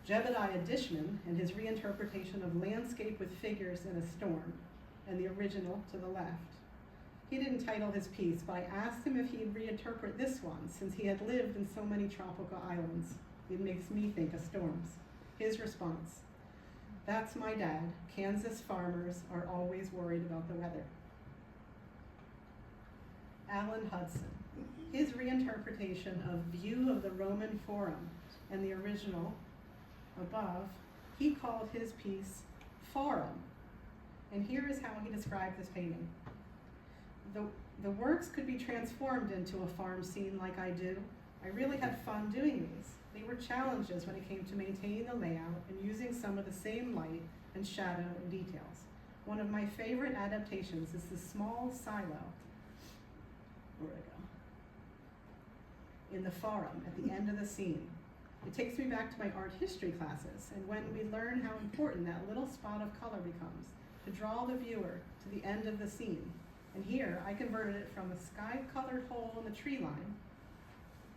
Jebediah Dishman and his reinterpretation of Landscape with Figures in a Storm, and the original to the left. He didn't title his piece, but I asked him if he'd reinterpret this one, since he had lived in so many tropical islands. It makes me think of storms. His response: "That's my dad. Kansas farmers are always worried about the weather." Alan Hudson. His reinterpretation of View of the Roman Forum and the original above, he called his piece Forum. And here is how he described this painting. The works could be transformed into a farm scene like I do. I really had fun doing these. They were challenges when it came to maintaining the layout and using some of the same light and shadow and details. One of my favorite adaptations is the small silo, where'd I go? In the forum at the end of the scene. It takes me back to my art history classes and when we learn how important that little spot of color becomes to draw the viewer to the end of the scene. And here I converted it from a sky-colored hole in the tree line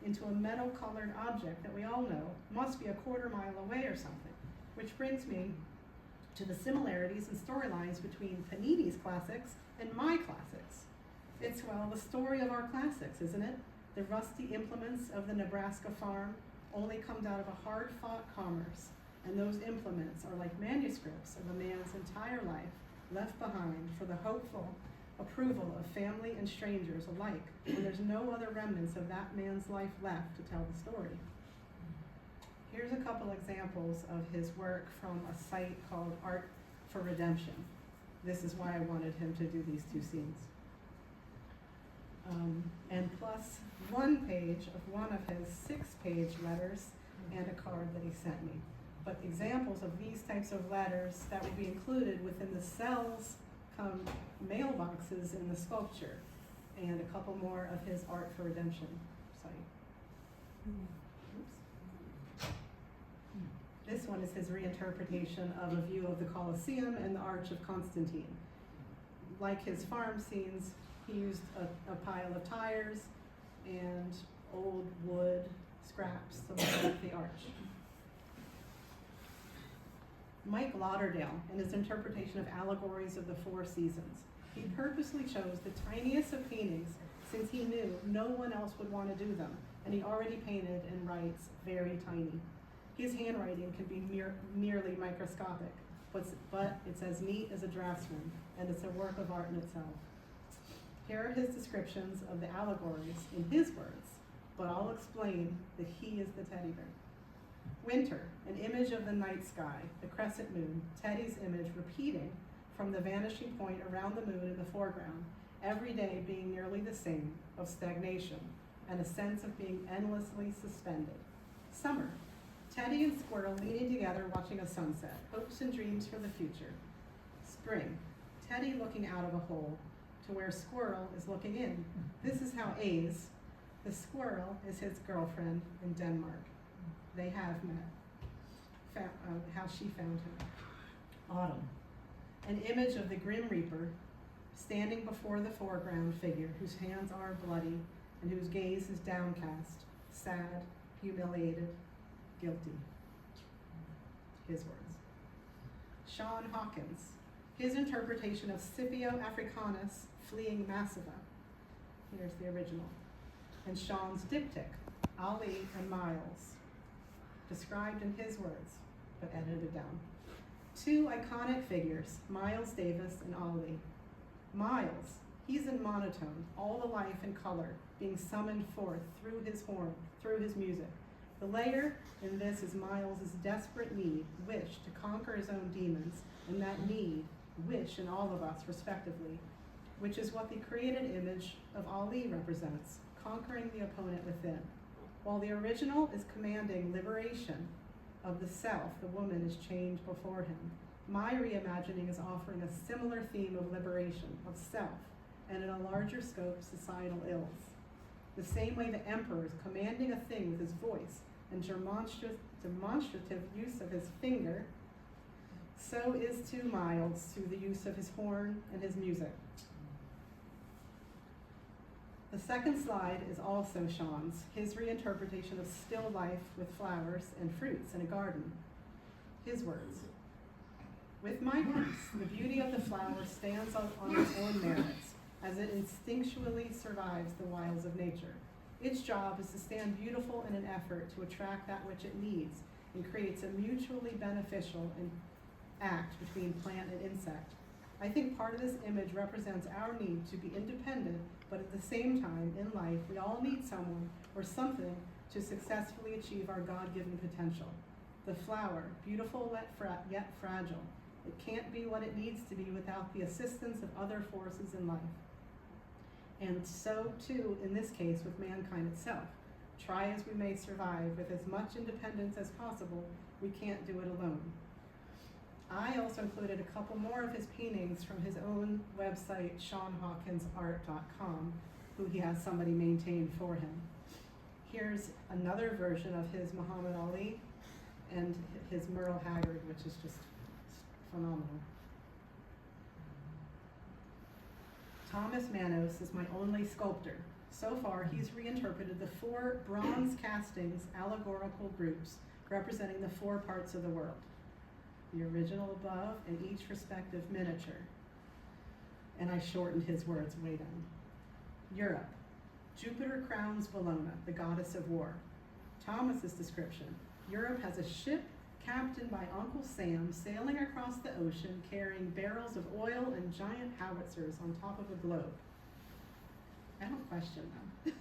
into a metal-colored object that we all know must be a quarter mile away or something, which brings me to the similarities and storylines between Panini's classics and my classics. It's, well, the story of our classics, isn't it? The rusty implements of the Nebraska farm only comes out of a hard-fought commerce, and those implements are like manuscripts of a man's entire life left behind for the hopeful approval of family and strangers alike, when there's no other remnants of that man's life left to tell the story. Here's a couple examples of his work from a site called Art for Redemption. This is why I wanted him to do these two scenes. And plus 1 page of one of his 6-page letters and a card that he sent me. But examples of these types of letters that would be included within the cells come mailboxes in the sculpture, and a couple more of his Art for Redemption site. Oops. This one is his reinterpretation of a view of the Colosseum and the Arch of Constantine. Like his farm scenes, he used a pile of tires and old wood scraps to look like the arch. Mike Lauderdale, in his interpretation of allegories of the 4 seasons, he purposely chose the tiniest of paintings since he knew no one else would want to do them, and he already painted and writes very tiny. His handwriting can be merely microscopic, but it's as neat as a draftsman, and it's a work of art in itself. Here are his descriptions of the allegories in his words, but I'll explain that he is the teddy bear. Winter, an image of the night sky, the crescent moon, Teddy's image repeating from the vanishing point around the moon in the foreground, every day being nearly the same, of stagnation, and a sense of being endlessly suspended. Summer, Teddy and Squirrel leaning together watching a sunset, hopes and dreams for the future. Spring, Teddy looking out of a hole to where Squirrel is looking in. This is how Ace, the squirrel, is his girlfriend in Denmark. They have met, how she found him. Autumn, an image of the Grim Reaper standing before the foreground figure whose hands are bloody and whose gaze is downcast, sad, humiliated, guilty. His words. Sean Hawkins, his interpretation of Scipio Africanus fleeing Massiva. Here's the original. And Sean's diptych, Ali and Miles, described in his words, but edited down. 2 iconic figures, Miles Davis and Ali. Miles, he's in monotone, all the life and color being summoned forth through his horn, through his music. The layer in this is Miles's desperate need, wish to conquer his own demons, and that need, wish in all of us respectively, which is what the created image of Ali represents, conquering the opponent within. While the original is commanding liberation of the self, the woman is chained before him. My reimagining is offering a similar theme of liberation, of self, and in a larger scope, societal ills. The same way the emperor is commanding a thing with his voice and demonstrative use of his finger, so is too Miles through the use of his horn and his music. The second slide is also Sean's, his reinterpretation of still life with flowers and fruits in a garden. His words. With my piece, the beauty of the flower stands on its own merits. as it instinctually survives the wiles of nature. Its job is to stand beautiful in an effort to attract that which it needs and creates a mutually beneficial act between plant and insect. I think part of this image represents our need to be independent, but at the same time, in life, we all need someone or something to successfully achieve our God-given potential. The flower, beautiful yet fragile. It can't be what it needs to be without the assistance of other forces in life. And so too, in this case, with mankind itself. Try as we may survive with as much independence as possible, we can't do it alone. I also included a couple more of his paintings from his own website, SeanHawkinsArt.com, who he has somebody maintain for him. Here's another version of his Muhammad Ali and his Merle Haggard, which is just phenomenal. Thomas Manos is my only sculptor. So far, he's reinterpreted the 4 bronze castings allegorical groups representing the 4 parts of the world. The original above and each respective miniature. And I shortened his words way down. Europe. Jupiter crowns Bellona, the goddess of war. Thomas's description. Europe has a ship captained by Uncle Sam sailing across the ocean carrying barrels of oil and giant howitzers on top of a globe. I don't question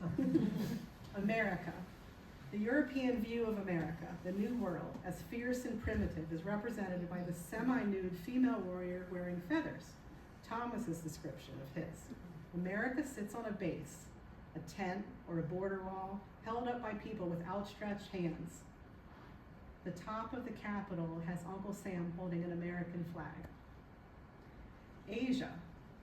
them. America. The European view of America, the New World, as fierce and primitive, is represented by the semi-nude female warrior wearing feathers. Thomas's description of his. America sits on a base, a tent or a border wall, held up by people with outstretched hands. The top of the Capitol has Uncle Sam holding an American flag. Asia.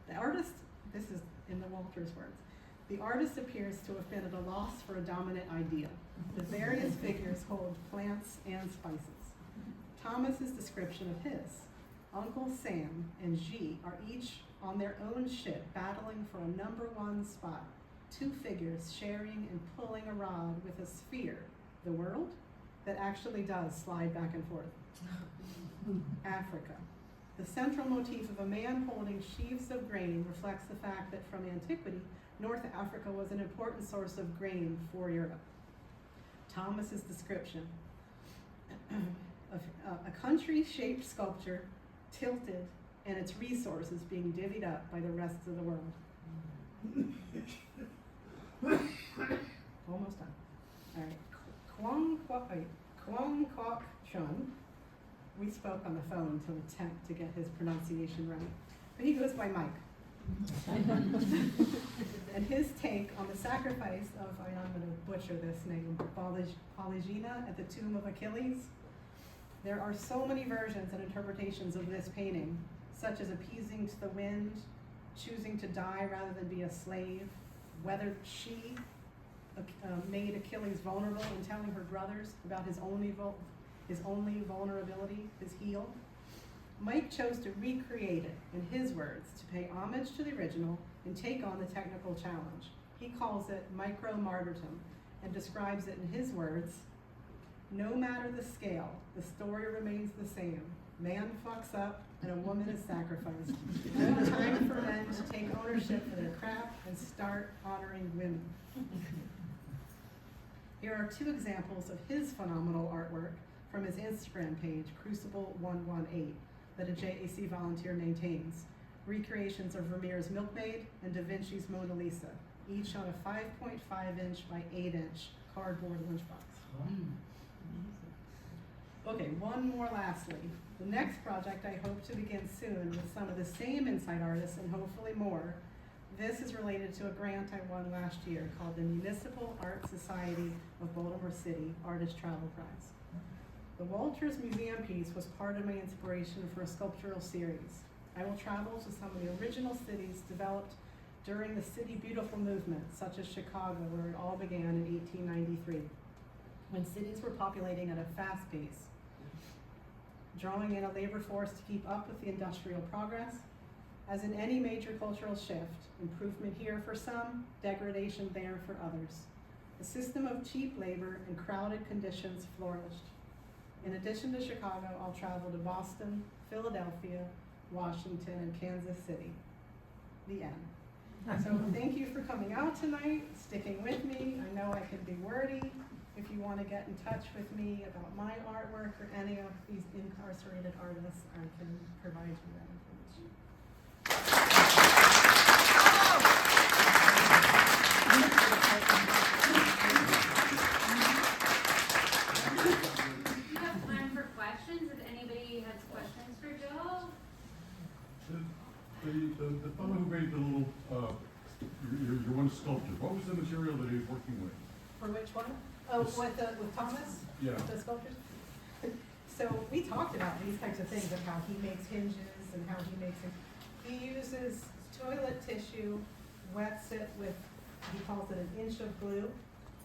The artist, this is in the Walters words, the artist appears to have been at a loss for a dominant idea. The various figures hold plants and spices. Thomas's description of his. Uncle Sam and G are each on their own ship battling for a number 1 spot. 2 figures sharing and pulling a rod with a sphere, the world, that actually does slide back and forth. Africa. The central motif of a man holding sheaves of grain reflects the fact that from antiquity, North Africa was an important source of grain for Europe. Thomas's description. A country-shaped sculpture, tilted, and its resources being divvied up by the rest of the world. Almost done. All right. Kwong Kwok Chun. We spoke on the phone to attempt to get his pronunciation right, but he goes by Mike. And his take on the sacrifice of, I'm going to butcher this name, Polygina at the tomb of Achilles. There are so many versions and interpretations of this painting, such as appeasing to the wind, choosing to die rather than be a slave, whether she made Achilles vulnerable in telling her brothers about his only vulnerability, his heel. Mike chose to recreate it, in his words, to pay homage to the original and take on the technical challenge. He calls it micro-martyrdom and describes it in his words, no matter the scale, the story remains the same. Man fucks up and a woman is sacrificed. No time for men to take ownership for their crap and start honoring women. Here are 2 examples of his phenomenal artwork from his Instagram page, Crucible118, that a JAC volunteer maintains. Recreations of Vermeer's Milkmaid and Da Vinci's Mona Lisa, each on a 5.5-inch by 8-inch cardboard lunchbox. Okay, one more lastly. The next project I hope to begin soon with some of the same Insight artists and hopefully more. This is related to a grant I won last year called the Municipal Art Society of Baltimore City Artist Travel Prize. The Walters Museum piece was part of my inspiration for a sculptural series. I will travel to some of the original cities developed during the City Beautiful movement, such as Chicago, where it all began in 1893, when cities were populating at a fast pace, drawing in a labor force to keep up with the industrial progress. As in any major cultural shift, improvement here for some, degradation there for others. A system of cheap labor and crowded conditions flourished. In addition to Chicago, I'll travel to Boston, Philadelphia, Washington, and Kansas City. The end. So thank you for coming out tonight, sticking with me. I know I can be wordy. If you want to get in touch with me about my artwork or any of these incarcerated artists, I can provide you that information. We have time for questions, if anybody has questions for Jill. The fellow who made the little, your one sculpture, what was the material that he was working with? For which one? Oh, with Thomas? Yeah. The sculptures? So we talked about these types of things, of how he makes hinges and how he makes it. He uses toilet tissue, wets it with, he calls it an inch of glue,